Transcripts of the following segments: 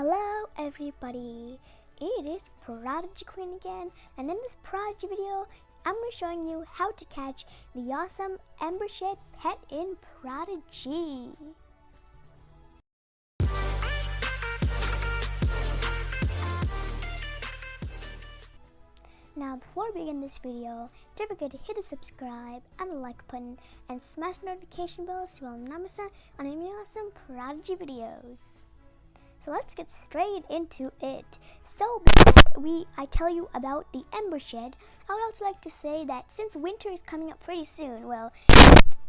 Hello everybody, it is Prodigy Queen again, and in this Prodigy video, I'm going to be showing you how to catch the awesome Embershed Pet in Prodigy. Now before we begin this video, don't forget to hit the subscribe and the like button and smash the notification bell so you'll never miss out on any awesome Prodigy videos. So let's get straight into it. So before I tell you about the Embershed, I would also like to say that since winter is coming up pretty soon, well,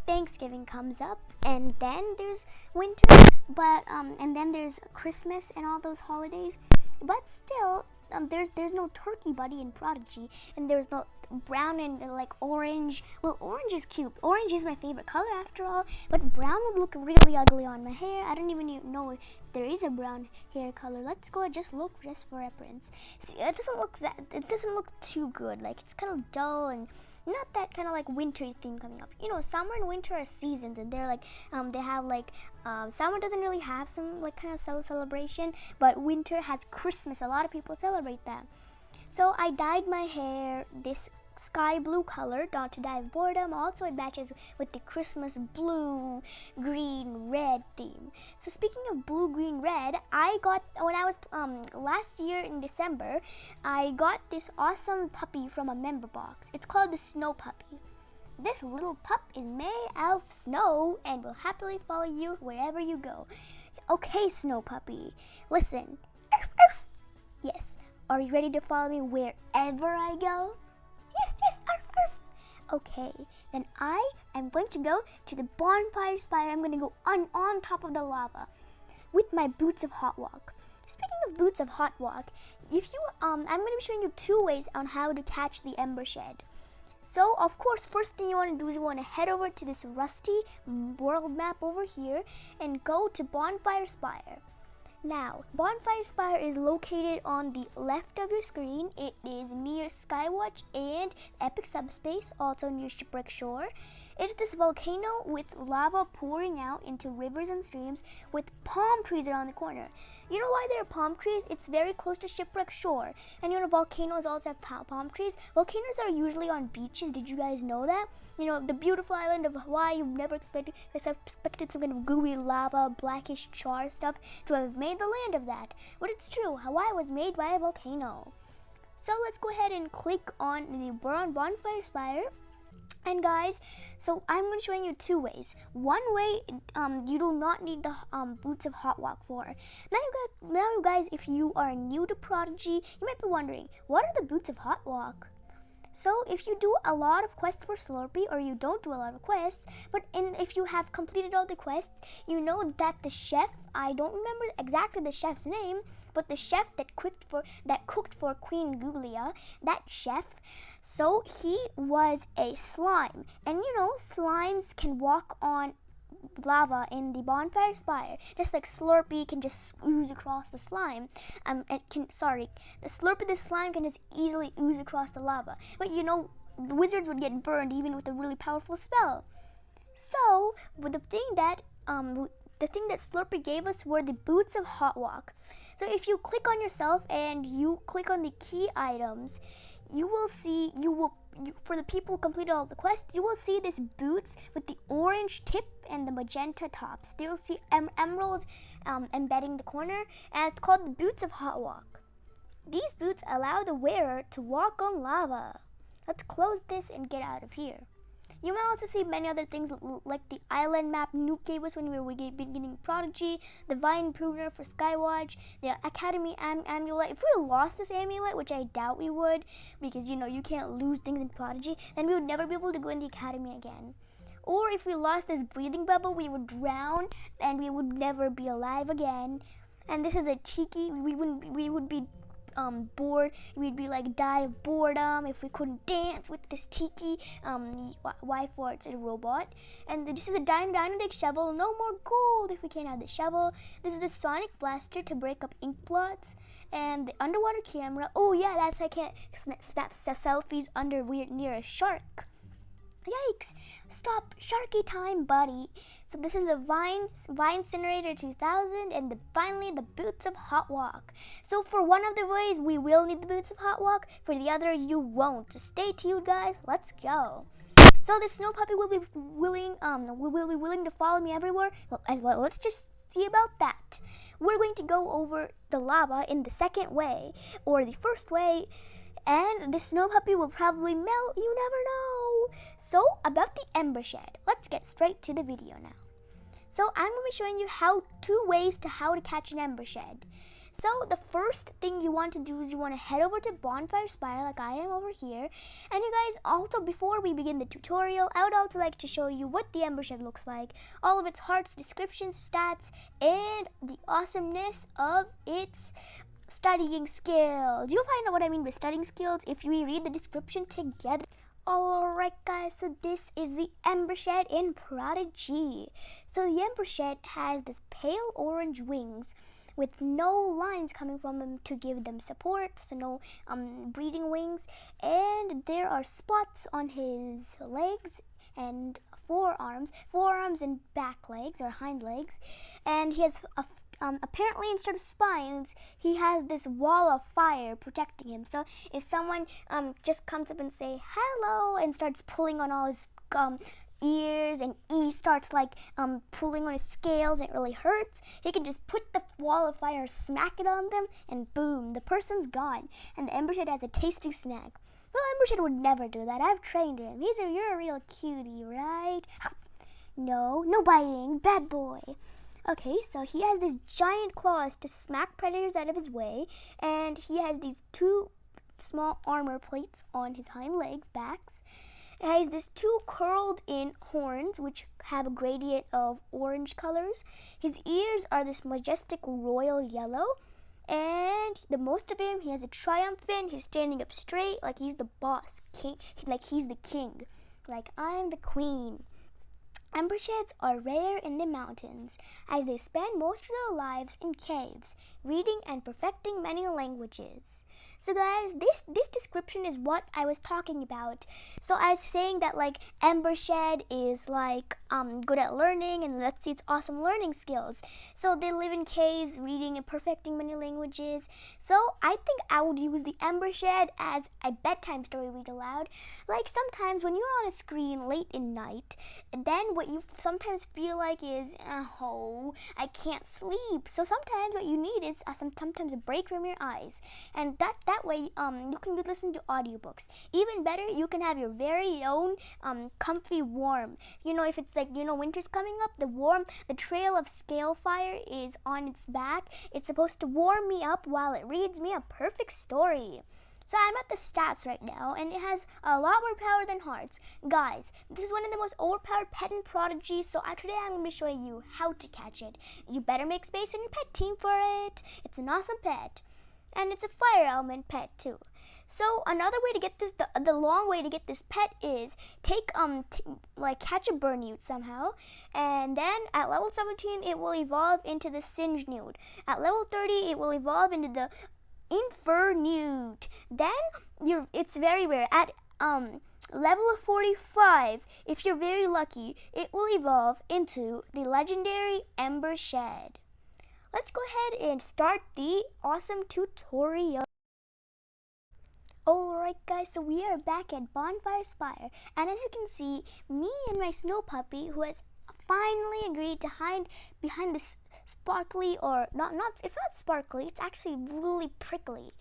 Thanksgiving comes up and then there's winter, but and then there's Christmas and all those holidays, but still there's no turkey buddy in Prodigy, and there's no brown and like orange. Well, orange is cute. Orange is my favorite color after all, but brown would look really ugly on my hair. I don't even know if there is a brown hair color. Let's go and just look just for reference. See, it doesn't look too good. Like, it's kind of dull and not that kind of like winter theme coming up. You know, summer and winter are seasons, and they're like they have like summer doesn't really have some like kind of celebration, but winter has Christmas. A lot of people celebrate that. So I dyed my hair this sky blue color, not to die of boredom. Also, it matches with the Christmas blue, green, red theme. So speaking of blue, green, red, I got, when I was last year in December, I got this awesome puppy from a member box. It's called the Snow Puppy. This little pup is made out of snow and will happily follow you wherever you go. Okay, Snow Puppy, listen. Arf, arf. Yes, are you ready to follow me wherever I go? Yes, arf, arf. Okay, then I am going to go to the Bonfire Spire. I'm going to go on top of the lava with my boots of hot walk. Speaking of boots of hot walk, if you I'm going to be showing you two ways on how to catch the Embershed. So, of course, first thing you want to do is you want to head over to this rusty world map over here and go to Bonfire Spire. Now, Bonfire Spire is located on the left of your screen. It is near Skywatch and Epic Subspace, also near Shipwreck Shore. It is this volcano with lava pouring out into rivers and streams with palm trees around the corner. You know why there are palm trees? It's very close to Shipwreck Shore. And you know, volcanoes also have palm trees. Volcanoes are usually on beaches. Did you guys know that? You know, the beautiful island of Hawaii, you've never expected some kind of gooey lava, blackish char stuff to have made the land of that. But it's true, Hawaii was made by a volcano. So let's go ahead and click on the Bonfire Spire. And guys, so I'm going to show you two ways. One way, you do not need the boots of hot walk for. Now you guys, if you are new to Prodigy, you might be wondering, what are the boots of hot walk? So if you do a lot of quests for Slurpee, or you don't do a lot of quests, but if you have completed all the quests, you know that the chef, I don't remember exactly the chef's name, but the chef that cooked for Queen Gulia, that chef, so he was a slime. And you know, slimes can walk on lava in the Bonfire Spire, just like Slurpee can just ooze across the slime. The slime can just easily ooze across the lava. But you know, the wizards would get burned even with a really powerful spell. So, but the thing that Slurpee gave us were the boots of hot walk. So if you click on yourself and you click on the key items, you will see, for the people who completed all the quests, you will see this boots with the orange tip and the magenta tops. You'll see emeralds embedding the corner, and it's called the boots of hot walk. These boots allow the wearer to walk on lava. Let's close this and get out of here. You might also see many other things like the island map Nuke gave us when we were beginning Prodigy, the Vine Pruner for Skywatch, the Academy Amulet. If we lost this amulet, which I doubt we would, because you know you can't lose things in Prodigy, then we would never be able to go in the Academy again. Or if we lost this breathing bubble, we would drown and we would never be alive again. And this is a tiki. We would be bored. We'd be like die of boredom if we couldn't dance with this tiki wife, or it's a robot. And this is a dynamic shovel. No more gold if we can't have the shovel. This is the sonic blaster to break up ink blots, and the underwater camera. Oh yeah, that's I can't snap selfies near a shark. Yikes! Stop! Sharky time, buddy! So this is the Vine Incinerator 2000 and finally the Boots of Hot Walk. So for one of the ways, we will need the Boots of Hot Walk. For the other, you won't. So stay tuned, guys. Let's go. So the snow puppy will be willing to follow me everywhere. Well, let's just see about that. We're going to go over the lava in the second way, or the first way, and the snow puppy will probably melt, you never know. So about the Embershed, let's get straight to the video now. So I'm going to be showing you two ways to how to catch an Embershed. So the first thing you want to do is you want to head over to Bonfire Spire like I am over here. And you guys, also before we begin the tutorial, I would also like to show you what the Embershed looks like, all of its hearts, descriptions, stats, and the awesomeness of its studying skills. You'll find out what I mean by studying skills if we read the description together. Alright guys, so this is the Embershed in Prodigy. So the Embershed has this pale orange wings with no lines coming from them to give them support, so no breathing wings, and there are spots on his legs and forearms and back legs or hind legs, and he has apparently instead of spines, he has this wall of fire protecting him. So if someone just comes up and say hello and starts pulling on all his ears, and he starts like pulling on his scales and it really hurts, he can just put the wall of fire, smack it on them, and boom, the person's gone. And the Embershed has a tasty snack. Well, Embershed would never do that. I've trained him. You're a real cutie, right? No biting, bad boy. Okay, so he has these giant claws to smack predators out of his way, and he has these two small armor plates on his hind legs, backs. It has these two curled in horns, which have a gradient of orange colors. His ears are this majestic royal yellow, and the most of him, he has a triumphant. He's standing up straight like he's the boss, king, like he's the king, like I'm the queen. Embersheds are rare in the mountains, as they spend most of their lives in caves, reading and perfecting many languages. So guys, this description is what I was talking about. So I was saying that like Embershed is like good at learning, and let's see its awesome learning skills. So they live in caves, reading and perfecting many languages. So I think I would use the Embershed as a bedtime story read aloud. Like sometimes when you're on a screen late at night, then what you sometimes feel like is, oh, I can't sleep. So sometimes what you need is sometimes a break from your eyes, and that way you can listen to audiobooks. Even better, you can have your very own comfy warm. You know, if it's like, you know, winter's coming up, the trail of scale fire is on its back. It's supposed to warm me up while it reads me a perfect story. So I'm at the stats right now, and it has a lot more power than hearts. Guys, this is one of the most overpowered pet in Prodigy, so today I'm going to be showing you how to catch it. You better make space in your pet team for it. It's an awesome pet, and it's a fire element pet too. So another way to get this, the long way to get this pet is take catch a Burnute somehow, and then at level 17 it will evolve into the Singe Newt. At level 30 it will evolve into the Infernute. Then it's very rare. At level of 45, if you're very lucky, it will evolve into the legendary Embershed. Let's go ahead and start the awesome tutorial. Alright guys, so we are back at Bonfire Spire, and as you can see, me and my snow puppy, who has finally agreed to hide behind this sparkly, or it's not sparkly, it's actually really prickly.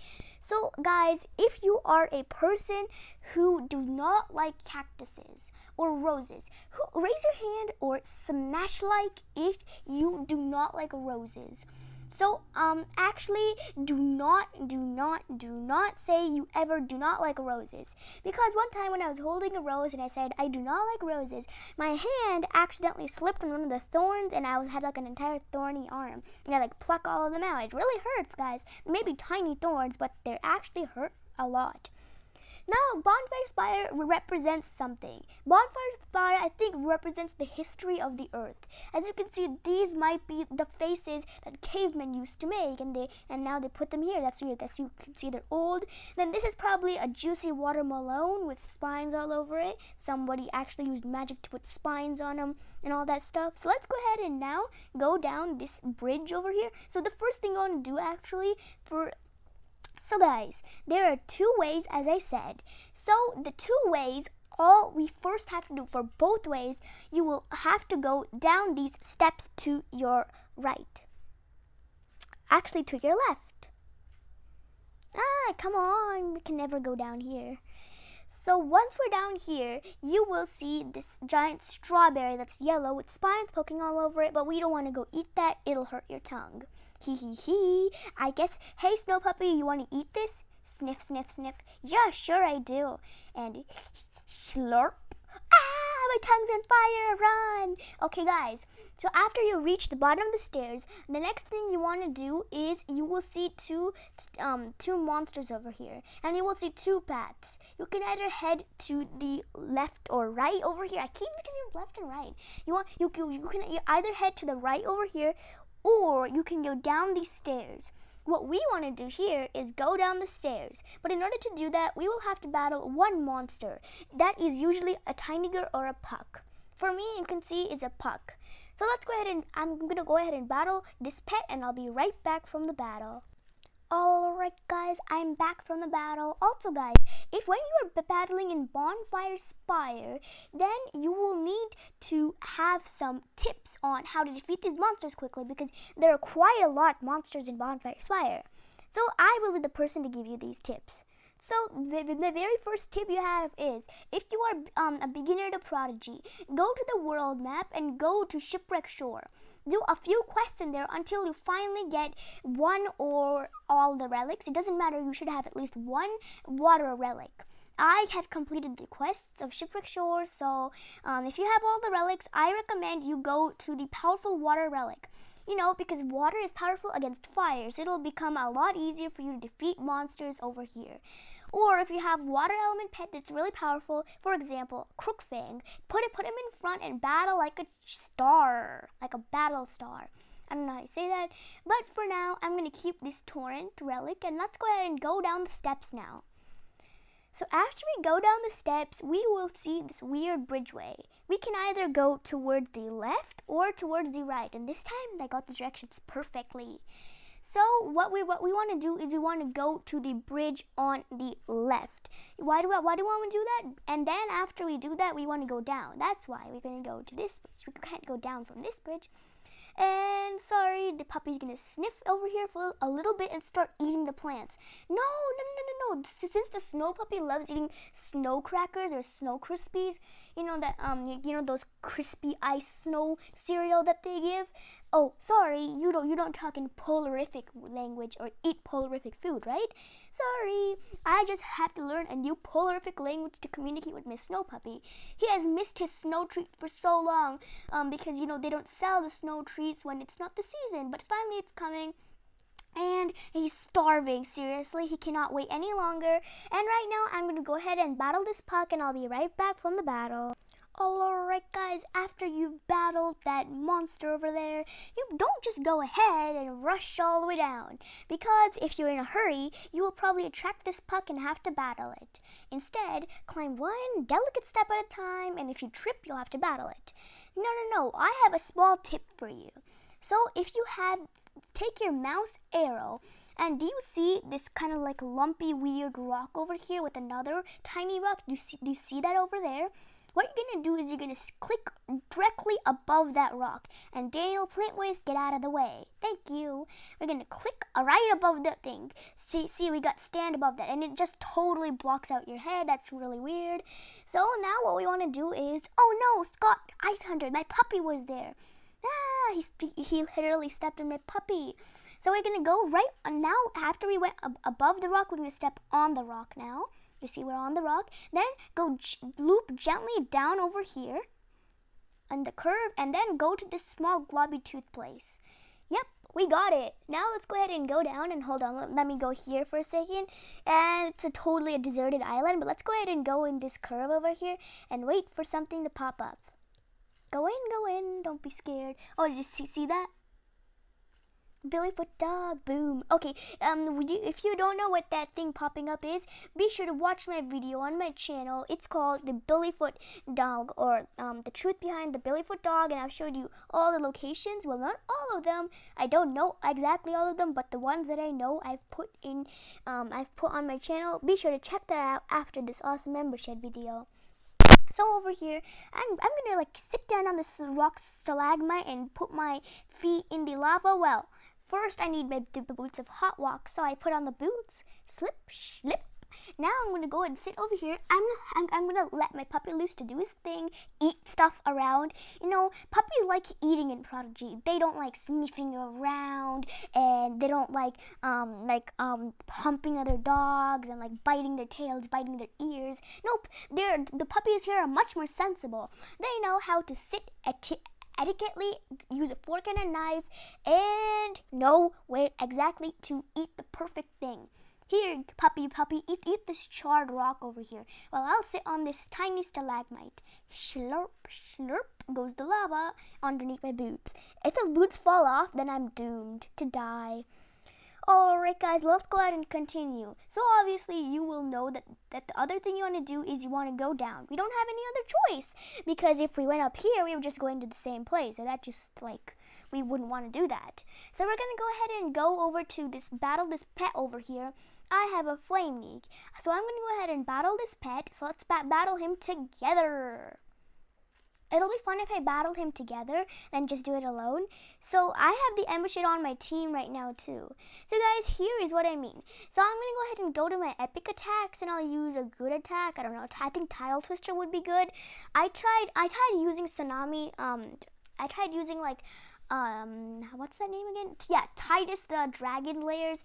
So guys, if you are a person who do not like cactuses or roses, raise your hand or smash like if you do not like roses. So actually do not say you ever do not like roses, because one time when I was holding a rose and I said I do not like roses, my hand accidentally slipped on one of the thorns and I had like an entire thorny arm, and I like pluck all of them out. It really hurts, guys. Maybe tiny thorns, but they actually hurt a lot. Now, Bonfire Spire represents something. Bonfire Spire, I think, represents the history of the earth. As you can see, these might be the faces that cavemen used to make, and now they put them here. That's you can see they're old. Then this is probably a juicy watermelon with spines all over it. Somebody actually used magic to put spines on them and all that stuff. So let's go ahead and now go down this bridge over here. So the first thing I want to do actually So guys, there are two ways, as I said. So the two ways, all we first have to do for both ways, you will have to go down these steps to your right. Actually, to your left. Come on, we can never go down here. So once we're down here, you will see this giant strawberry that's yellow with spines poking all over it, but we don't want to go eat that. It'll hurt your tongue. Hee hee hee. I guess, hey Snow Puppy, you want to eat this? Sniff, sniff, sniff. Yeah, sure I do. And slurp. My tongue's on fire, run! Okay guys, so after you reach the bottom of the stairs, the next thing you want to do is you will see two monsters over here, and you will see two paths. You can either head to the left or right over here. I keep mixing left and right. You can either head to the right over here, or you can go down these stairs. What we want to do here is go down the stairs, but in order to do that, we will have to battle one monster. That is usually a tiger or a puck. For me, you can see it's a puck. So let's go ahead and I'm going to go ahead and battle this pet, and I'll be right back from the battle. Alright guys, I'm back from the battle. Also guys, if when you are battling in Bonfire Spire, then you will need to have some tips on how to defeat these monsters quickly, because there are quite a lot of monsters in Bonfire Spire. So I will be the person to give you these tips. So the very first tip you have is, if you are a beginner to Prodigy, go to the world map and go to Shipwreck Shore. Do a few quests in there until you finally get one or all the relics. It doesn't matter, you should have at least one water relic. I have completed the quests of Shipwreck Shore, so if you have all the relics, I recommend you go to the powerful water relic. You know, because water is powerful against fire, so it'll become a lot easier for you to defeat monsters over here. Or if you have water element pet that's really powerful, for example, Crookfang, put him in front and battle like a star, like a battle star. I don't know how you say that, but for now, I'm going to keep this torrent relic, and let's go ahead and go down the steps now. So after we go down the steps, we will see this weird bridgeway. We can either go towards the left or towards the right, and this time I got the directions perfectly. So what we want to do is we want to go to the bridge on the left. Why do we want to do that? And then after we do that, we want to go down. That's why we're going to go to this bridge. We can't go down from this bridge. And sorry, the puppy's going to sniff over here for a little bit and start eating the plants. No. Since the snow puppy loves eating snow crackers or snow crispies, you know that those crispy ice snow cereal that they give. Oh, sorry, you don't talk in polarific language or eat polarific food, right? Sorry, I just have to learn a new polarific language to communicate with Miss Snow Puppy. He has missed his snow treat for so long, because they don't sell the snow treats when it's not the season, but finally it's coming. And he's starving, seriously. He cannot wait any longer. And right now, I'm going to go ahead and battle this puck, and I'll be right back from the battle. Alright guys, after you've battled that monster over there, you don't just go ahead and rush all the way down. Because if you're in a hurry, you will probably attract this puck and have to battle it. Instead, climb one delicate step at a time, and if you trip, you'll have to battle it. No, I have a small tip for you. So if you take your mouse arrow, and do you see this kind of like lumpy weird rock over here with another tiny rock? Do you see that over there? What you're going to do is you're going to click directly above that rock. And Daniel Plantwaste, get out of the way. Thank you. We're going to click right above that thing. See, we got stand above that. And it just totally blocks out your head. That's really weird. So now what we want to do is, oh no, Scott Ice Hunter, my puppy was there. He literally stepped on my puppy. So we're going to go right now. After we went above the rock, we're going to step on the rock now. You see, we're on the rock. Then go loop gently down over here on the curve, and then go to this small globby tooth place. Yep, we got it. Now let's go ahead and go down and hold on. Let me go here for a second. And it's totally a deserted island, but let's go ahead and go in this curve over here and wait for something to pop up. Go in, don't be scared. Oh, did you see that? Billyfoot dog, boom. Okay, if you don't know what that thing popping up is, be sure to watch my video on my channel. It's called the Billyfoot dog, or the truth behind the Billyfoot dog, and I've showed you all the locations. Well, not all of them. I don't know exactly all of them, but the ones that I know, I've put on my channel. Be sure to check that out after this awesome Embershed video. So over here, I'm gonna like sit down on this rock stalagmite and put my feet in the lava. Well, first I need the boots of hot walk, so I put on the boots, slip, slip. Now I'm gonna go and sit over here. I'm gonna let my puppy loose to do his thing, eat stuff around. You know, puppies like eating in Prodigy. They don't like sniffing around, and they don't like pumping other dogs and like biting their tails, biting their ears. Nope, the puppies here are much more sensible. They know how to sit etiquetely, use a fork and a knife, and know where exactly to eat the perfect thing. Here, puppy, eat this charred rock over here. Well, I'll sit on this tiny stalagmite. Slurp, slurp goes the lava underneath my boots. If those boots fall off, then I'm doomed to die. Alright guys, let's go ahead and continue. So obviously you will know that the other thing you want to do is you want to go down. We don't have any other choice, because if we went up here, we would just go into the same place. And that just like, we wouldn't want to do that. So we're going to go ahead and go over to this pet over here. I have a flame leak. So I'm going to go ahead and battle this pet. So let's battle him together. It'll be fun if I battle him together than just do it alone. So I have the Embershed on my team right now too. So guys, here is what I mean. So I'm going to go ahead and go to my epic attacks, and I'll use a good attack. I don't know. I think Tidal Twister would be good. I tried using Tsunami. I tried using like what's that name again? Yeah, Titus the Dragon Layers,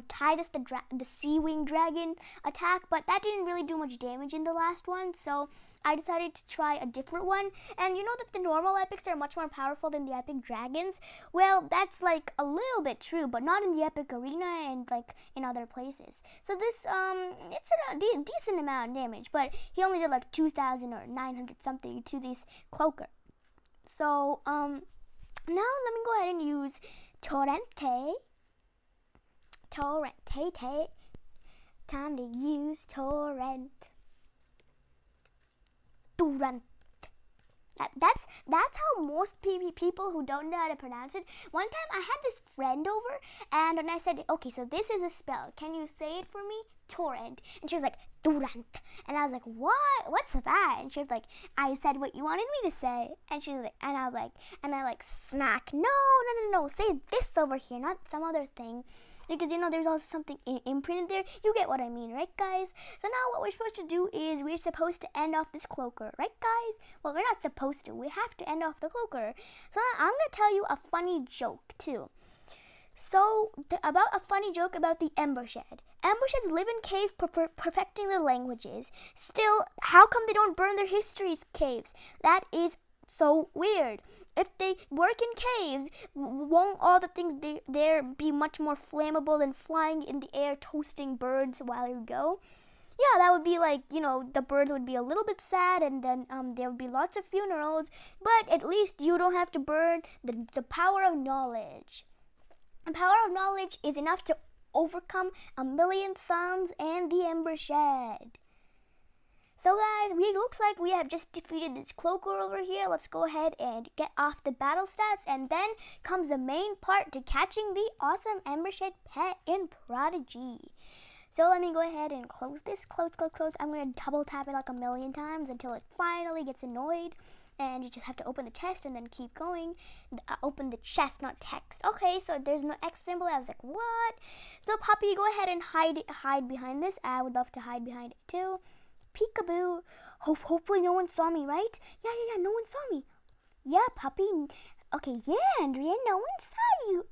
Titus the Sea Wing Dragon attack, but that didn't really do much damage in the last one, so I decided to try a different one. And you know that the normal epics are much more powerful than the epic dragons? Well, that's like a little bit true, but not in the epic arena and like in other places. So this, it's a decent amount of damage, but he only did like 2,000 or 900 something to this cloaker. So, now let me go ahead and use Torrente. Time to use Torrent. That's how most people who don't know how to pronounce it. One time I had this friend over, and when I said, okay, so this is a spell, can you say it for me? Torrent. And she was like, Durant. And I was like, what? What's that? And she was like, I said what you wanted me to say. And she was like, and I like smack. No. Say this over here, not some other thing. Because, you know, there's also something imprinted there. You get what I mean, right, guys? So now what we're supposed to do is we're supposed to end off this cloaker, right, guys? Well, we're not supposed to. We have to end off the cloaker. So now I'm going to tell you a funny joke, too. So, about a funny joke about the Embershed. Embersheds live in cave perfecting their languages. Still, how come they don't burn their history caves? That is so weird. If they work in caves, won't all the things there be much more flammable than flying in the air toasting birds while you go? Yeah, that would be like, you know, the birds would be a little bit sad, and then there would be lots of funerals, but at least you don't have to burn the power of knowledge. The power of knowledge is enough to overcome 1,000,000 suns and the Embershed. So guys, looks like we have just defeated this cloaker over here. Let's go ahead and get off the battle stats, and then comes the main part to catching the awesome Embershed pet in Prodigy. So let me go ahead and close this. Close. I'm going to double tap it like 1,000,000 times until it finally gets annoyed. And you just have to open the chest and then keep going. Open the chest, not text. Okay, so there's no X symbol. I was like, what? So puppy, go ahead and hide behind this. I would love to hide behind it too. Peekaboo. Hopefully no one saw me, right? Yeah, no one saw me. Yeah, puppy. Okay, yeah, Andrea, no one saw you.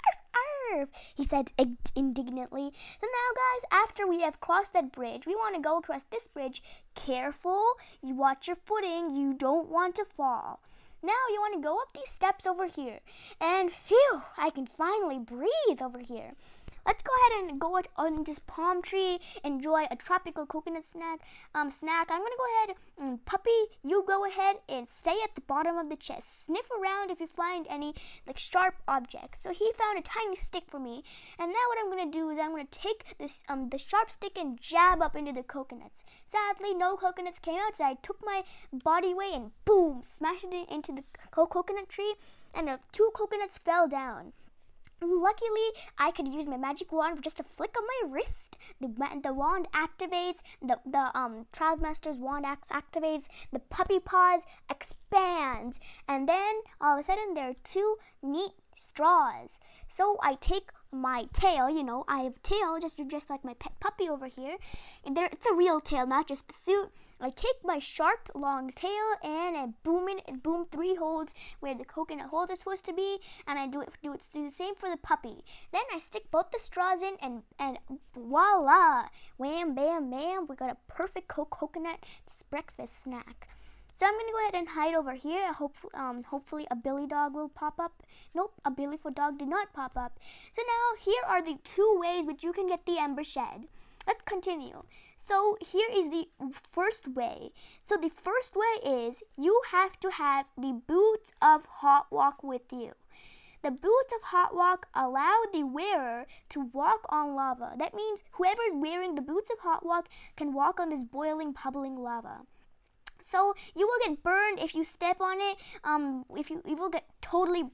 Arf, he said indignantly. So now, guys, after we have crossed that bridge, we want to go across this bridge. Careful, you watch your footing. You don't want to fall. Now you want to go up these steps over here. And phew, I can finally breathe over here. Let's go ahead and go on this palm tree, enjoy a tropical coconut snack. I'm gonna go ahead and puppy, you go ahead and stay at the bottom of the chest. Sniff around if you find any like sharp objects. So he found a tiny stick for me, and now what I'm gonna do is I'm gonna take this the sharp stick and jab up into the coconuts. Sadly, no coconuts came out, so I took my body weight and boom, smashed it into the coconut tree, and 2 coconuts fell down. Luckily, I could use my magic wand with just a flick of my wrist. The wand activates, the Trailmaster's wand activates, the puppy paws expands, and then all of a sudden there are 2 neat straws. So I take my tail, I have a tail just like my pet puppy over here. It's a real tail, not just the suit. I take my sharp long tail and I boom 3 holes where the coconut holes are supposed to be, and I do the same for the puppy. Then I stick both the straws in and voila, wham bam bam, we got a perfect coconut breakfast snack. So I'm gonna go ahead and hide over here. Hopefully a Billy dog will pop up. Nope, a Billy for dog did not pop up. So now here are the 2 ways which you can get the Embershed. Let's continue. So here is the first way. So the first way is you have to have the boots of Hot Walk with you. The boots of Hot Walk allow the wearer to walk on lava. That means whoever is wearing the boots of Hot Walk can walk on this boiling, bubbling lava. So you will get burned if you step on it. You will get totally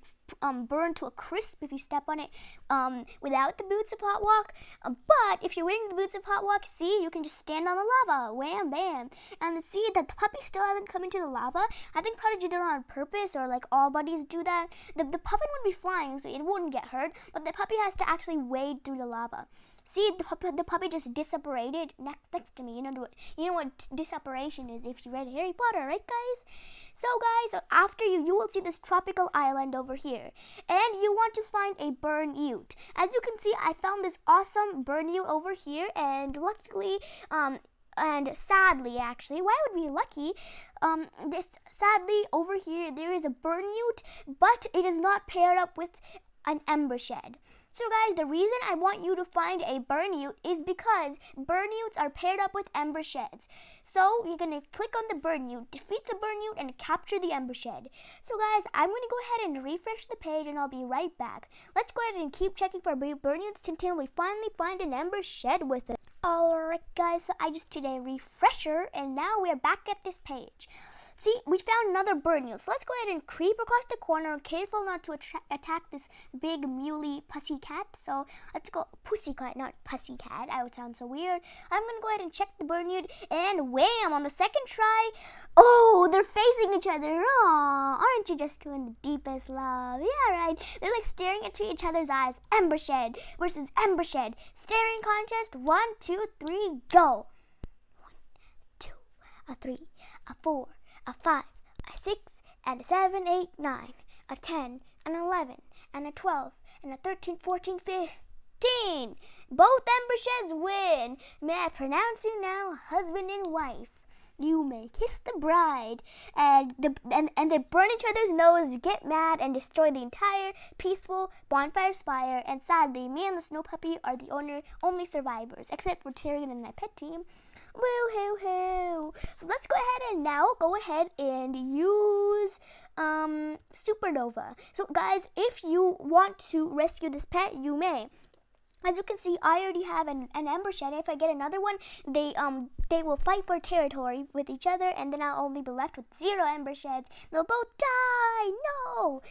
burned to a crisp if you step on it without the boots of Hot Walk. But if you're wearing the boots of Hot Walk, see, you can just stand on the lava, wham bam. And see that the puppy still hasn't come into the lava. I think Prodigy did it on purpose, or like all buddies do that. The puppy would be flying, so it wouldn't get hurt. But the puppy has to actually wade through the lava. See, the puppy just disapparated next to me. You know what disapparation is if you read Harry Potter, right, guys? So, guys, after you will see this tropical island over here, and you want to find a burn ute. As you can see, I found this awesome burn ute over here, and luckily, and sadly, actually, why would we be lucky? Sadly, over here there is a burn ute, but it is not paired up with an Embershed. So guys, the reason I want you to find a burn ute is because burn utes are paired up with Embersheds. So you're going to click on the burn ute, defeat the burn ute, and capture the Embershed. So guys, I'm going to go ahead and refresh the page, and I'll be right back. Let's go ahead and keep checking for burn utes until we finally find an Embershed with it. Alright guys, so I just did a refresher, and now we're back at this page. See, we found another burn ute. So let's go ahead and creep across the corner, careful not to attack this big muley pussy cat. So let's go pussy cat, not pussy cat. I would sound so weird. I'm gonna go ahead and check the burn ute, and wham! On the second try, oh, they're facing each other. Aw, aren't you just doing the deepest love? Yeah, right. They're like staring into each other's eyes. Embershed versus Embershed. Staring contest. 1, 2, 3, go. 1, 2, 3, 4, a 5, a 6, and a 7, 8, 9, a 10, an 11, and a 12, and a 13, 14, 15. Both Embersheds win. May I pronounce you now husband and wife? You may kiss the bride, and they burn each other's nose, get mad, and destroy the entire peaceful Bonfire Spire. And sadly, me and the snow puppy are the only survivors, except for Tyrion and my pet team. Woo-hoo-hoo. So let's go ahead and use Supernova. So guys, if you want to rescue this pet, you may. As you can see, I already have an Embershed. If I get another one, they will fight for territory with each other, and then I'll only be left with 0 Embersheds. They'll both die. No.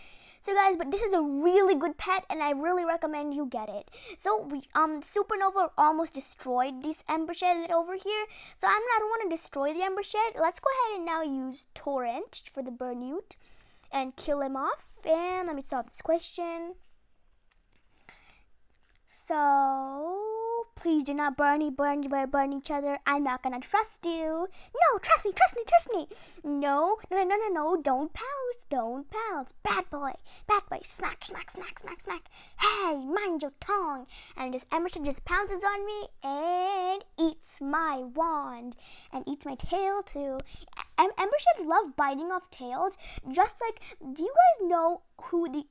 So guys, but this is a really good pet, and I really recommend you get it. So Supernova almost destroyed this Embershed over here. So I don't want to destroy the Embershed. Let's go ahead and now use Torrent for the burn ute and kill him off. And let me solve this question. So Please do not burn each other. I'm not gonna trust you. No, trust me. No, don't pounce. Bad boy. Smack. Hey, mind your tongue. And this Embershed just pounces on me and eats my wand and eats my tail too. Embersheds love biting off tails. Just like, do you guys know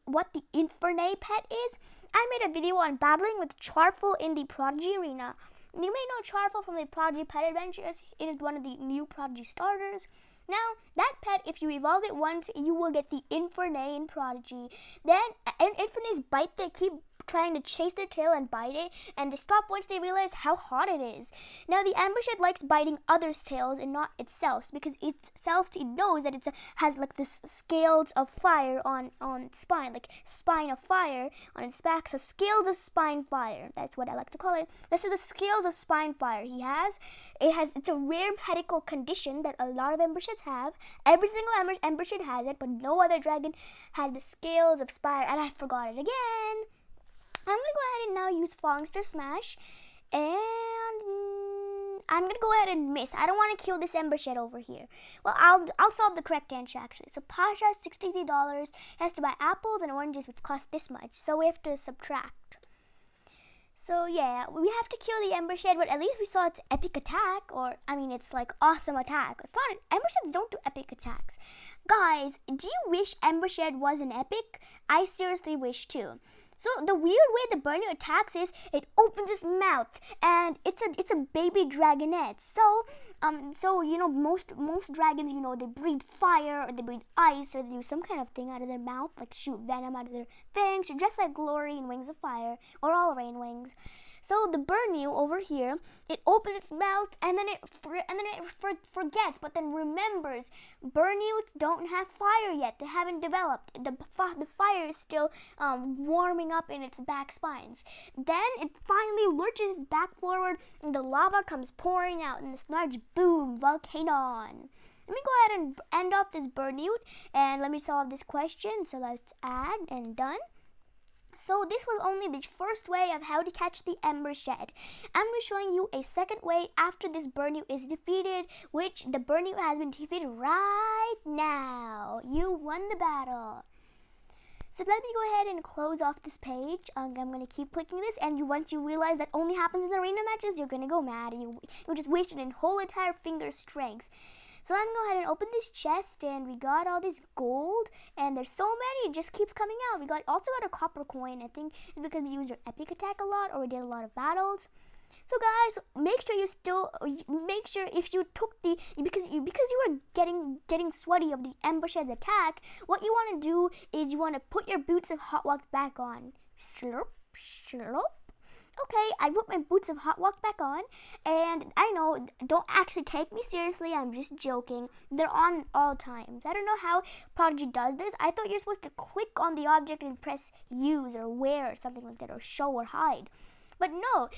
what the Infernae pet is? I made a video on battling with Charful in the Prodigy arena. You may know Charful from the Prodigy Pet Adventures. It is one of the new Prodigy starters. Now, that pet, if you evolve it once, you will get the Infernae in Prodigy. Then, Infernae's bite, they keep trying to chase their tail and bite it, and they stop once they realize how hot it is. Now, the Embershed likes biting others' tails and not itself, because it knows that it has like this scales of fire on its spine, like spine of fire on its back. So scales of spine fire, that's what I like to call it. This is the scales of spine fire he has. It's a rare medical condition that a lot of Embersheds have. Every single Embershed has it, but no other dragon has the scales of spire, and I forgot it again. I'm going to go ahead and now use Falling Star Smash, and I'm going to go ahead and miss. I don't want to kill this Embershed over here. Well, I'll solve the correct answer, actually. So Pasha has $63, has to buy apples and oranges, which cost this much, so we have to subtract. So yeah, we have to kill the Embershed, but at least we saw its epic attack, it's like awesome attack. It's not, Embersheds don't do epic attacks. Guys, do you wish Embershed was an epic? I seriously wish too. So the weird way the Burnout attacks is it opens its mouth, and it's a baby dragonette. So most dragons, they breathe fire, or they breathe ice, or they do some kind of thing out of their mouth, like shoot venom out of their fangs, just like Glory in Wings of Fire or All Rain Wings. So the Burnew over here, it opens its mouth and then it forgets, but then remembers. Burnews don't have fire yet; they haven't developed. The fire is still warming up in its back spines. Then it finally lurches back forward, and the lava comes pouring out in this large boom volcano. Let me go ahead and end off this Burnew, and let me solve this question. So let's add and done. So this was only the first way of how to catch the Embershed. I'm going to be showing you a second way after this Burnew is defeated, which the Burnew has been defeated right now. You won the battle. So let me go ahead and close off this page. I'm going to keep clicking this, and once you realize that only happens in the arena matches, you're going to go mad. You just wasted a whole entire finger strength. So I'm going to go ahead and open this chest, and we got all this gold, and there's so many, it just keeps coming out. We also got a copper coin. I think it's because we used our epic attack a lot, or we did a lot of battles. So guys, make sure if you took because you were getting sweaty of the Embershed's attack, what you want to do is you want to put your boots of hot walk back on. Slurp, slurp. Okay, I put my boots of hot walk back on, and I know, don't actually take me seriously, I'm just joking. They're on all times. I don't know how Prodigy does this. I thought you're supposed to click on the object and press use or wear or something like that, or show or hide. But no,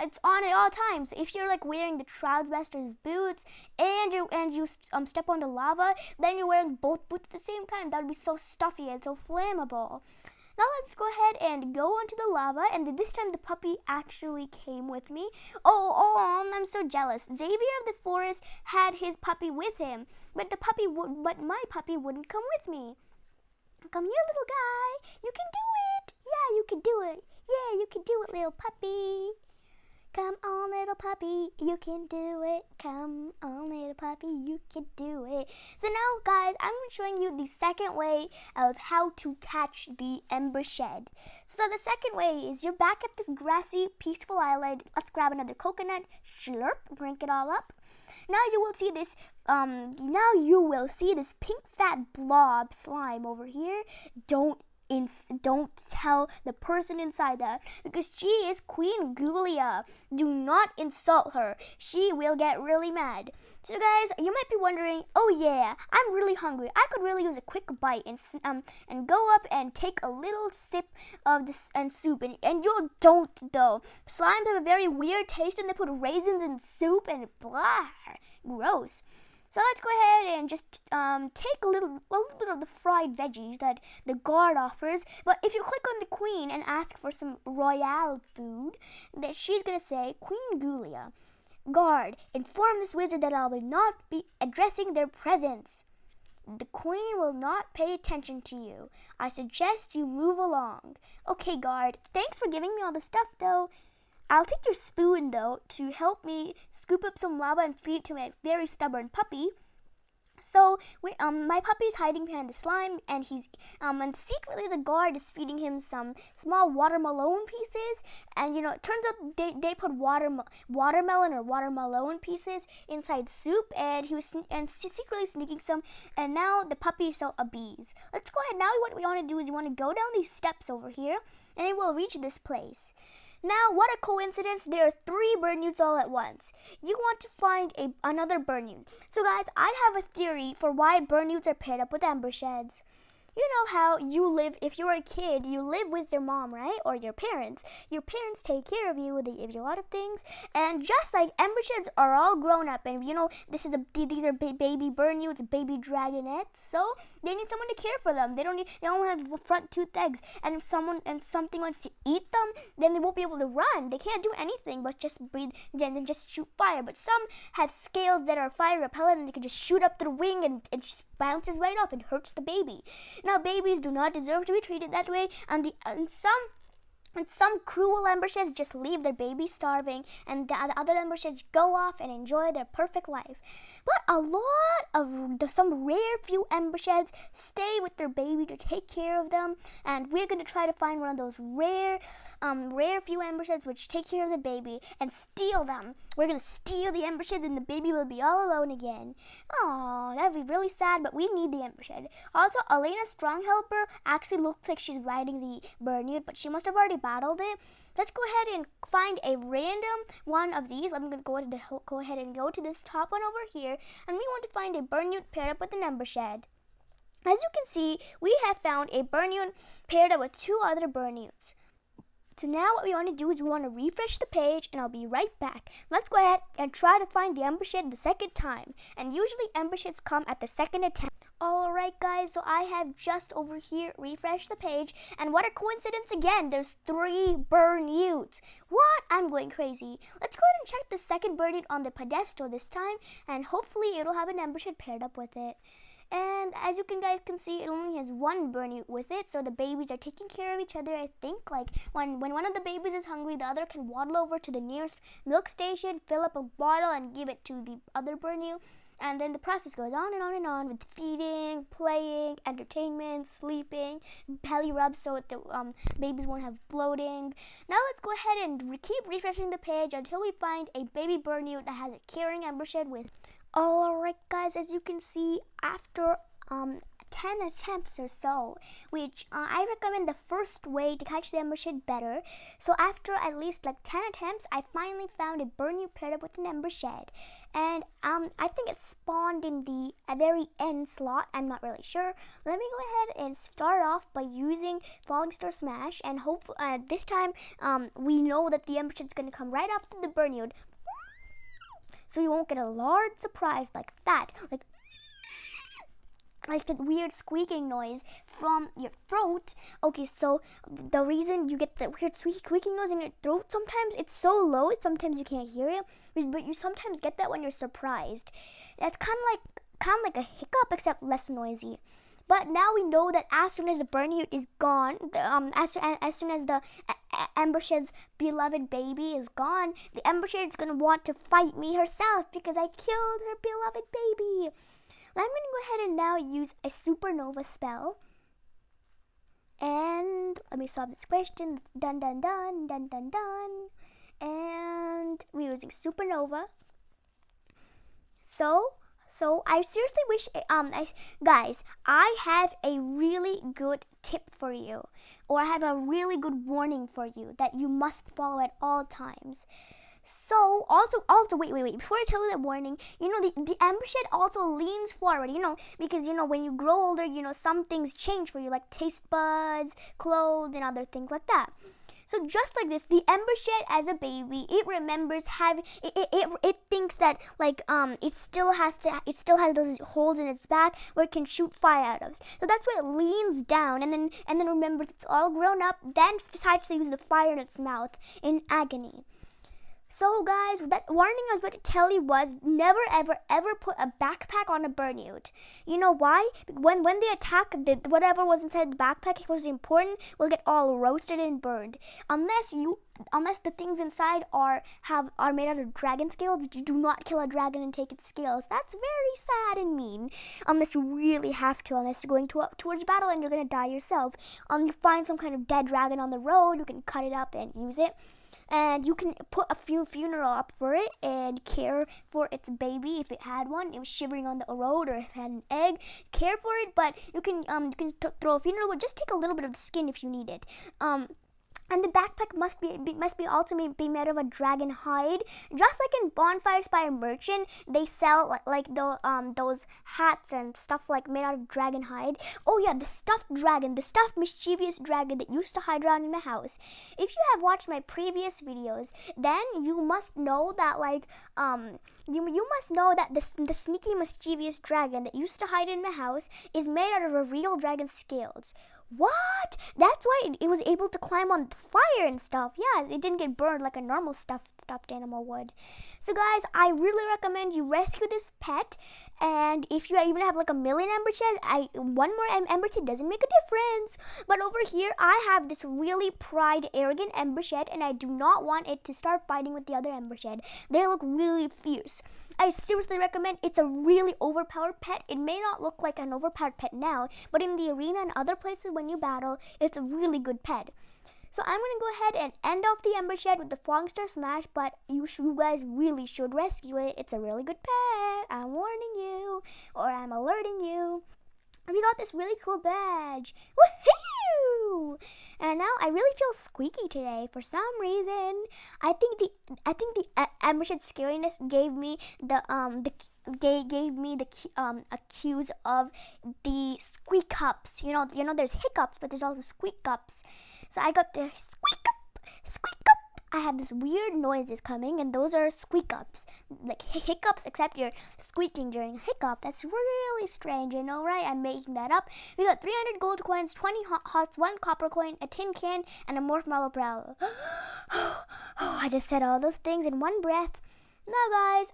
it's on at all times. So if you're like wearing the Trousmaster's boots and you step on the lava, then you're wearing both boots at the same time. That would be so stuffy and so flammable. Now let's go ahead and go onto the lava, and this time the puppy actually came with me. Oh, I'm so jealous. Xavier of the Forest had his puppy with him, but my puppy wouldn't come with me. Come here, little guy. You can do it. Yeah, you can do it. Yeah, you can do it, little puppy. Come on, little puppy, you can do it. Come on, little puppy, you can do it. So now, guys, I'm showing you the second way of how to catch the Embershed. So the second way is you're back at this grassy, peaceful island. Let's grab another coconut, slurp, drink it all up. Now you will see this. Pink fat blob slime over here. Don't tell the person inside that, because she is Queen Gulia. Do not insult her. She will get really mad. So guys, you might be wondering, oh yeah, I'm really hungry. I could really use a quick bite and go up and take a little sip of this and soup, and you don't though. Slimes have a very weird taste, and they put raisins in soup and blah, gross. So let's go ahead and just take a little bit of the fried veggies that the guard offers. But if you click on the queen and ask for some royale food, that she's gonna say, Queen Gulia, guard, inform this wizard that I will not be addressing their presence. The queen will not pay attention to you. I suggest you move along. Okay, guard, thanks for giving me all the stuff though. I'll take your spoon, though, to help me scoop up some lava and feed it to my very stubborn puppy. So, my puppy's hiding behind the slime, and and secretly the guard is feeding him some small watermelon pieces. And, it turns out they put watermelon or watermelon pieces inside soup, and he was secretly sneaking some, and now the puppy is so obese. Let's go ahead. Now what we want to do is we want to go down these steps over here, and then we'll reach this place. Now, what a coincidence, there are 3 Burnewts all at once. You want to find another Burnewt. So guys, I have a theory for why Burnewts are paired up with Embersheds. You know how you live, if you're a kid, you live with your mom, right? Or your parents. Your parents take care of you, they give you a lot of things. And just like Embersheds are all grown up, and these are baby Burnewts, baby dragonettes, so they need someone to care for them. They don't have front tooth eggs. And if something wants to eat them, then they won't be able to run. They can't do anything but just breathe and just shoot fire. But some have scales that are fire repellent, and they can just shoot up their wing, and it just bounces right off and hurts the baby. Now, babies do not deserve to be treated that way, and some cruel Embersheds just leave their babies starving, and the other Embersheds go off and enjoy their perfect life. But a lot of some rare few Embersheds stay with their baby to take care of them, and we're going to try to find one of those rare few Embersheds which take care of the baby and steal them. We're going to steal the Embersheds, and the baby will be all alone again. Oh, that'd be really sad, but we need the Embershed. Also, Elena's Stronghelper actually looks like she's riding the Burnewt, but she must have already battled it. Let's go ahead and find a random one of these. I'm going to go ahead and go to this top one over here, and we want to find a Burnewt paired up with an Embershed. As you can see, we have found a Burnewt paired up with 2 other Burnewts. So now what we want to do is we want to refresh the page, and I'll be right back. Let's go ahead and try to find the Embershed the second time. And usually Embersheds come at the second attempt. Alright guys, so I have just over here refreshed the page, and what a coincidence again, there's 3 Burnewts. What? I'm going crazy. Let's go ahead and check the second Burnewt on the pedestal this time, and hopefully it'll have an Embershed paired up with it. And as you guys can see, it only has 1 Burnewt with it, so the babies are taking care of each other. I think like when one of the babies is hungry, the other can waddle over to the nearest milk station, fill up a bottle, and give it to the other Burnewt. And then the process goes on and on and on with feeding, playing, entertainment, sleeping, belly rubs so the babies won't have bloating. Now let's go ahead and keep refreshing the page until we find a baby Burnewt that has a caring Embershed with. Alright guys, as you can see, after 10 attempts or so, which I recommend the first way to catch the Embershed better. So after at least like 10 attempts, I finally found a Burnewt paired up with an Embershed. And I think it spawned in the very end slot. I'm not really sure. Let me go ahead and start off by using Falling Star Smash, and hopefully this time we know that the Embershed's going to come right after the Burnewt. So you won't get a large surprise like that, like the weird squeaking noise from your throat. Okay, so the reason you get the weird squeaking noise in your throat, sometimes it's so low, sometimes you can't hear it, but you sometimes get that when you're surprised. It's kind of like a hiccup, except less noisy. But now we know that as soon as the Burnewt is gone, as soon as the Embershed's beloved baby is gone, the Embershed's gonna want to fight me herself because I killed her beloved baby. I'm gonna go ahead and now use a supernova spell. And let me solve this question. It's done. And we're using supernova. So I seriously wish, guys, I have a really good tip for you, or I have a really good warning for you that you must follow at all times. So also, wait, before I tell you that warning, the Embershed also leans forward, because, when you grow older, some things change for you, like taste buds, clothes, and other things like that. So just like this, the Embershed as a baby, it remembers it thinks that it still has those holes in its back where it can shoot fire out of. So that's why it leans down and then remembers it's all grown up, then decides to use the fire in its mouth in agony. So guys, that warning I was about to tell you was never ever put a backpack on a burnout. You know why? When they attack, whatever was inside the backpack, it was important, will get all roasted and burned. Unless the things inside are made out of dragon scales, you do not kill a dragon and take its scales. That's very sad and mean. Unless you really have to, unless you're going towards battle and you're gonna die yourself. You find some kind of dead dragon on the road, you can cut it up and use it. And you can put a funeral up for it and care for its baby if it had one. It was shivering on the road, or if it had an egg. Care for it, but you can throw a funeral. But just take a little bit of the skin if you need it. And the backpack must be also be made of a dragon hide. Just like in Bonfire Spire merchant, they sell those hats and stuff made out of dragon hide. Oh yeah, the stuffed dragon, the stuffed mischievous dragon that used to hide around in my house. If you have watched my previous videos, then you must know that you must know that the sneaky mischievous dragon that used to hide in my house is made out of a real dragon's scales. What? That's why it was able to climb on fire and stuff. Yeah, it didn't get burned like a normal stuffed animal would. So guys, I really recommend you rescue this pet. And if you even have a million Embershed, one more Embershed doesn't make a difference. But over here, I have this really arrogant Embershed, and I do not want it to start fighting with the other Embershed. They look really fierce. I seriously recommend. It's a really overpowered pet. It may not look like an overpowered pet now, but in the arena and other places when you battle, it's a really good pet. So I'm going to go ahead and end off the Embershed with the Falling Star Smash, but you guys really should rescue it. It's a really good pet. I'm warning you, or I'm alerting you. And we got this really cool badge. Woohoo! And now I really feel squeaky today for some reason. I think the Embershed scariness gave me a cues of the squeak ups. You know there's hiccups, but there's also squeak ups. So I got the squeak up, squeak up. I have this weird noises coming, and those are squeak ups, like hiccups, except you're squeaking during a hiccup. That's really strange, you know, right? I'm making that up. We got 300 gold coins, 20 hots, 1 copper coin, a tin can, and a morph marble brow. I just said all those things in one breath. Now, guys,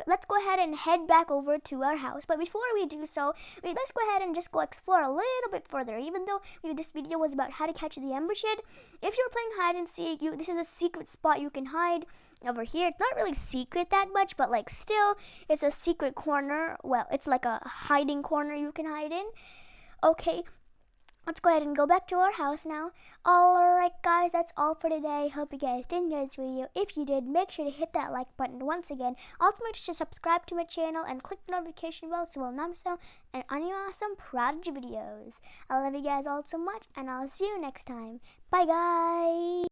let's go ahead and head back over to our house. But before we do so, let's go ahead and just go explore a little bit further. Even though this video was about how to catch the Embershed, if you're playing hide and seek, this is a secret spot you can hide over here. It's not really secret that much, but still, it's a secret corner. Well, it's like a hiding corner you can hide in. Okay. Let's go ahead and go back to our house now. Alright guys, that's all for today. Hope you guys did enjoy this video. If you did, make sure to hit that like button once again. Also make sure to subscribe to my channel and click the notification bell so you'll not miss out on any awesome Prodigy videos. I love you guys all so much, and I'll see you next time. Bye guys!